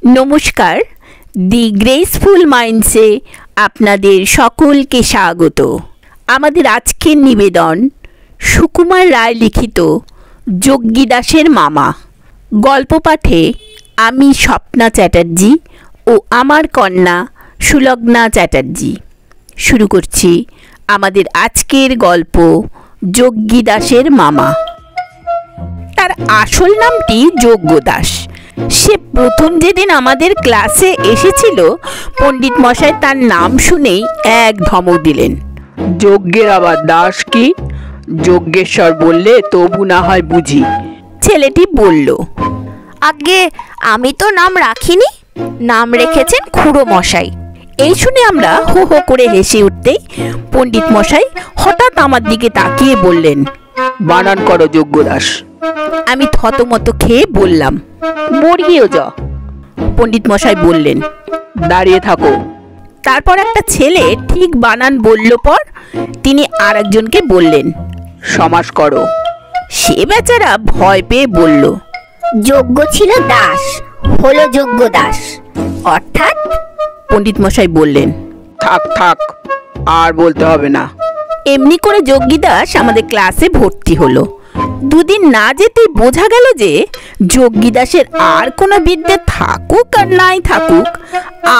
নমস্কার, দি গ্রেসফুল মাইন্ডসে আপনাদের সকলকে স্বাগত। আমাদের আজকের নিবেদন সুকুমার রায় লিখিত যোগ্যী দাসের মামা। গল্প পাঠে আমি স্বপ্না চ্যাটার্জি ও আমার কন্যা সুলগ্না চ্যাটার্জি। শুরু করছি আমাদের আজকের গল্প যোগ্যী দাসের মামা। তার আসল নামটি যোগ্য দাস। সে প্রথম যেদিন আমাদের ক্লাসে এসেছিল, পণ্ডিত মশাই তার নাম শুনেই এক ধমক দিলেন। যজ্ঞের আবার দাস কি? যজ্ঞেশ্বর বললে তবু না হয় বুঝি। ছেলেটি বলল, আগে আমি তো নাম রাখিনি, নাম রেখেছেন খুড়ো মশাই। এই শুনে আমরা হো হো করে হেসে উঠতেই পণ্ডিত মশাই হঠাৎ আমার দিকে তাকিয়ে বললেন, বানান করো যজ্ঞ দাস। আমি থতমত খেয়ে বললাম, বর্গীয় জ। পণ্ডিত মশাই বললেন, দাঁড়িয়ে থাকো। তারপর একটা ছেলে ঠিক বানান বলল পর তিনি আর একজনকে বললেন, সমাস করো। সে বেচারা ভয় পেয়ে বলল, যজ্ঞ ছিল দাস, হলো যোগ্য দাস। অর্থাৎ? পণ্ডিত মশাই বললেন, থাক থাক, আর বলতে হবে না। এমনি করে যোগ্যী দাস আমাদের ক্লাসে ভর্তি হলো। দুদিন না যেতেই বোঝা গেল যে যোগ্যী দাসের আর কোনো বিদ্যে থাকুক আর নাই থাকুক,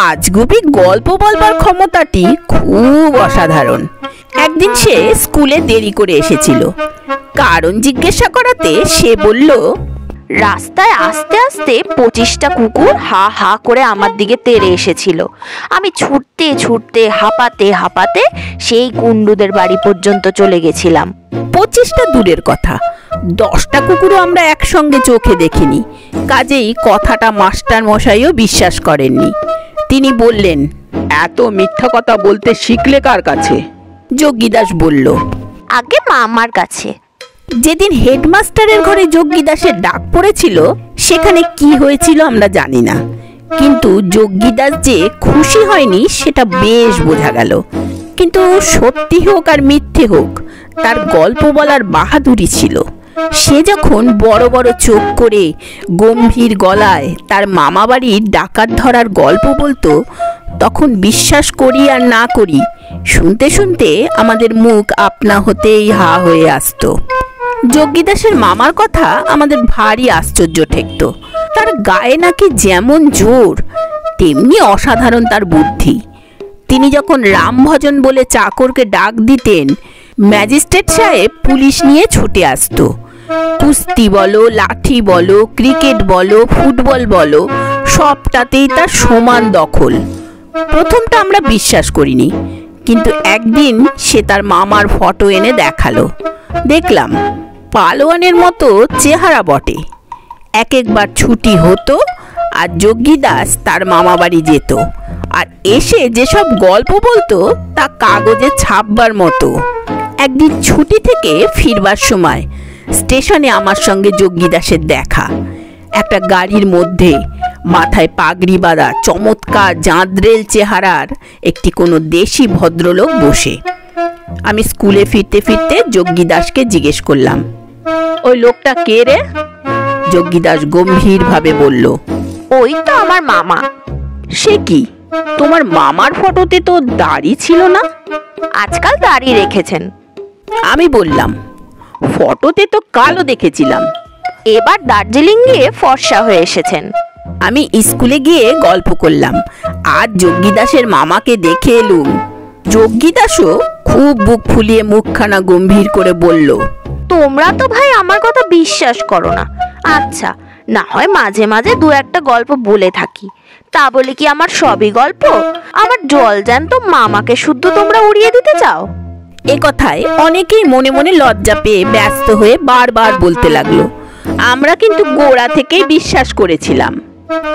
আজগুবি গল্প বলবার ক্ষমতাটি খুব অসাধারণ। একদিন সে স্কুলে দেরি করে এসেছিল। কারণ জিজ্ঞাসা করাতে সে বলল, রাস্তায় আস্তে আস্তে 25টা কুকুর হা হা করে আমার দিকে তেড়ে এসেছিল। আমি ছুটতে ছুটতে হাঁপাতে হাঁপাতে সেই কুণ্ডুদের বাড়ি পর্যন্ত চলে গেছিলাম। 25টা দূরের কথা, 10টা কুকুরও আমরা একসঙ্গে চোখে দেখিনি। কাজেই কথাটা মাস্টার মশাইও বিশ্বাস করেননি। তিনি বললেন, এত মিথ্যা কথা বলতে শিখলে কার কাছে? যোগ্যী দাস বলল, আগে মামার কাছে। যেদিন হেডমাস্টারের ঘরে যোগ্যী দাসের ডাক পড়েছিল, সেখানে কি হয়েছিল আমরা জানি না, কিন্তু যোগ্যী দাস যে খুশি হয়নি সেটা বেশ বোঝা গেল। কিন্তু সত্যি হোক আর মিথ্যে হোক, তার গল্প বলার বাহাদুরি ছিল। সে যখন বড় বড় চোখ করে গম্ভীর গলায় তার মামা বাড়ির ডাকাত ধরার গল্প বলতো, তখন বিশ্বাস করি আর না করি, শুনতে শুনতে আমাদের মুখ আপনা হতেই হা হয়ে আসতো। যোগ্যী দাসের মামার কথা আমাদের ভারী আশ্চর্য ঠেকত। তার গায়ে নাকি যেমন জোর, তেমনি অসাধারণ তার বুদ্ধি। তিনি যখন রামভজন বলে চাকরকে ডাক দিতেন, ম্যাজিস্ট্রেট সাহেব পুলিশ নিয়ে ছুটে আসতো। কুস্তি বলো, লাঠি বলো, ক্রিকেট বলো, ফুটবল বলো, সবটাতেই তার সমান দখল। প্রথমটা আমরা বিশ্বাস করিনি, কিন্তু একদিন সে তার মামার ফটো এনে দেখালো। দেখলাম পালোয়ানের মতো চেহারা বটে। এক একবার ছুটি হতো আর যোগ্যী দাস তার মামা বাড়ি যেত, আর এসে যেসব গল্প বলতো তা কাগজে ছাপবার মতো। একদিন ছুটি থেকে ফিরবার সময় স্টেশনে আমার সঙ্গে যোগ্যী দাসের দেখা। একটা গাড়ির মধ্যে মাথায় পাগড়ি বাঁধা চমৎকার জাঁদরেল চেহারার একটি কোনো দেশি ভদ্রলোক বসে। আমি স্কুলে ফিরতে ফিরতে যোগ্যী দাসকে জিজ্ঞেস করলাম, ওই লোকটা কে রে? যোগ্যী দাস গম্ভীরভাবে বলল, ওই তো আমার মামা। সে কি, তোমার মামার ফটোতে তো দাড়ি ছিল না? আজকাল দাড়ি রেখেছেন। আমি বললাম, ফটোতে তো কালো দেখেছিলাম। এবার দার্জিলিং গিয়ে ফর্সা হয়ে এসেছেন। আমি স্কুলে গিয়ে গল্প করলাম, আজ যোগ্যী দাসের মামাকে দেখে এলুম। যোগ্যী দাসও খুব বুক ফুলিয়ে মুখখানা গম্ভীর করে বলল, তোমরা তো ভাই আমার কথা বিশ্বাস করো না। আচ্ছা, না হয় মাঝে মাঝে দু একটা গল্প বলে থাকি, তা বলে কি আমার সবই গল্প? আমার জলজ্যান্ত মামাকে শুদ্ধ তোমরা উড়িয়ে দিতে চাও? এ কথায় অনেকেই মনে মনে লজ্জা পেয়ে ব্যস্ত হয়ে বারবার বলতে লাগলো। আমরা কিন্তু গোড়া থেকেই বিশ্বাস করেছিলাম।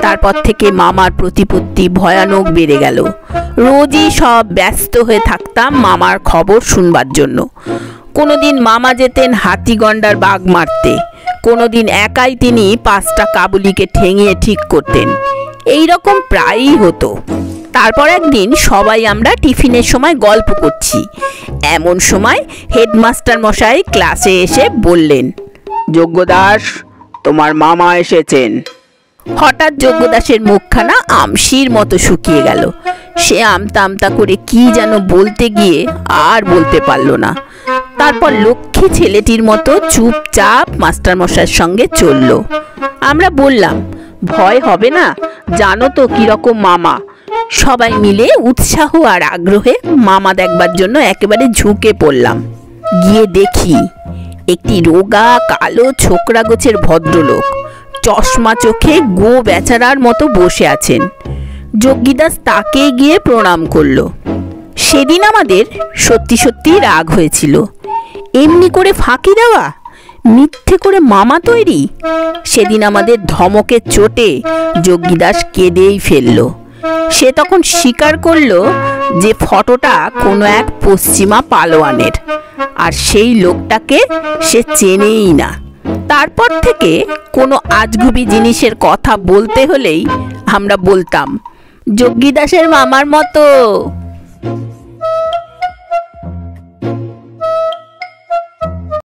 তারপর থেকে মামার প্রতিপত্তি ভয়ানক বেড়ে গেল। রোজই সব ব্যস্ত হয়ে থাকতাম মামার খবর শুনবার জন্য। কোনোদিন মামা যেতেন হাতিগন্ডার বাঘ মারতে, কোনোদিন একাই তিনি 5টা কাবুলিকে ঠেঙিয়ে ঠিক করতেন। এই রকম প্রায়ই হতো। তারপর একদিন সবাই আমরা টিফিনের সময় গল্প করছি, এমন সময় হেডমাস্টার মশাই ক্লাসে এসে বললেন, যোগ্য দাস, তোমার মামা এসেছেন। হঠাৎ যজ্ঞদাসের মুখখানা আমশির মতো শুকিয়ে গেল। সে আমতা আমতা করে কি যেন বলতে গিয়ে আর বলতে পারল না। তারপর লক্ষ্মী ছেলেটির মতো চুপচাপ মাস্টারমশাইয়ের সঙ্গে চলল। আমরা বললাম, ভয় হবে না, জানো তো কিরকম মামা। সবাই মিলে উৎসাহ আর আগ্রহে মামা দেখবার জন্য একেবারে ঝুঁকে পড়লাম। গিয়ে দেখি একটি রোগা কালো ছোকরা গোছের ভদ্রলোক চশমা চোখে গো বেচারার মতো বসে আছেন। যজ্ঞিদাস তাকে গিয়ে প্রণাম করল। সেদিন আমাদের সত্যি সত্যি রাগ হয়েছিল। এমনি করে ফাঁকি দেওয়া, মিথ্যে করে মামা তৈরি। সেদিন আমাদের ধমকের চোটে যজ্ঞিদাস কেঁদেই ফেলল। সে তখন স্বীকার করল যে ফটোটা কোনো এক পশ্চিমা পালোয়ানের, আর সেই লোকটাকে সে চেনেই না। তারপর থেকে কোনো আজগুবি জিনিসের কথা বলতে হলেই আমরা বলতাম, যজ্ঞিদাসের মামার মতো।